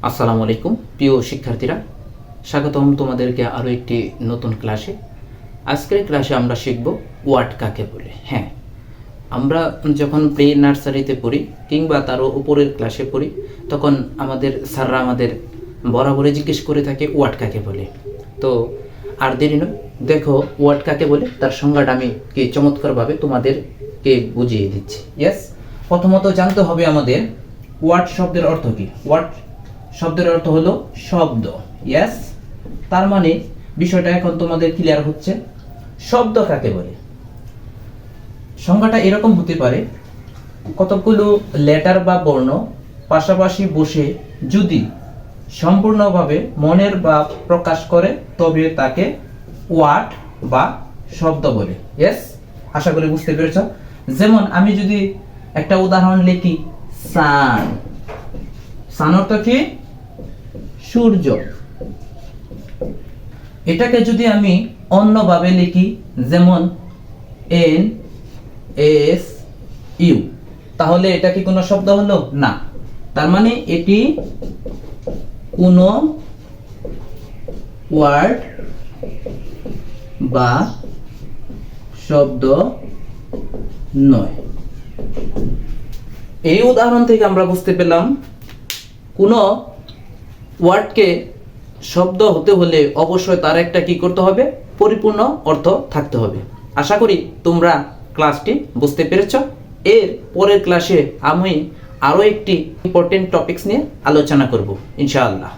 আসসালামু আলাইকুম প্রিয় শিক্ষার্থীরা, স্বাগতম তোমাদেরকে আরও একটি নতুন ক্লাসে। আজকের ক্লাসে আমরা শিখব ওয়ার্ড কাকে বলে। হ্যাঁ, আমরা যখন প্রে নার্সারিতে পড়ি কিংবা তারও উপরের ক্লাসে পড়ি, তখন আমাদের স্যাররা আমাদের বরাবরই জিজ্ঞেস করে থাকে ওয়ার্ড কাকে বলে। তো আর দেরি নয়, দেখো ওয়ার্ড কাকে বলে তার সংজ্ঞাটা আমি কি চমৎকারভাবে তোমাদেরকে বুঝিয়ে দিচ্ছি। ইয়েস, প্রথমত জানতে হবে আমাদের ওয়ার্ড শব্দের অর্থ কি। ওয়ার্ড শব্দের অর্থ হলো শব্দ। ইয়েস, তার মানে বিষয়টা এখন তোমাদের ক্লিয়ার হচ্ছে। শব্দ কাকে বলে? সংজ্ঞাটা এরকম হতে পারে, কতগুলো লেটার বা বর্ণ পাশাপাশি বসে যদি সম্পূর্ণভাবে মনের ভাব প্রকাশ করে তবে তাকে ওয়ার্ড বা শব্দ বলে। ইয়েস, আশা করি বুঝতে পেরেছ। যেমন আমি যদি একটা উদাহরণ লিখি, সান। সান অর্থ কি? সূর্য। এটাকে যদি আমি অন্যভাবে লিখি, যেমন এন এস ইউ, তাহলে এটা কি কোনো শব্দ হলো? না। তার মানে এটি কোনো ওয়ার্ড বা শব্দ নয়। এই উদাহরণ থেকে আমরা বুঝতে পেলাম কোনো ওয়ার্ডকে শব্দ হতে হলে অবশ্যই তার একটা কি করতে হবে? পরিপূর্ণ অর্থ থাকতে হবে। আশা করি তোমরা ক্লাসটি বুঝতে পেরেছ। এর পরের ক্লাসে আমি আরও একটি ইম্পর্টেন্ট টপিকস নিয়ে আলোচনা করব ইনশাআল্লাহ।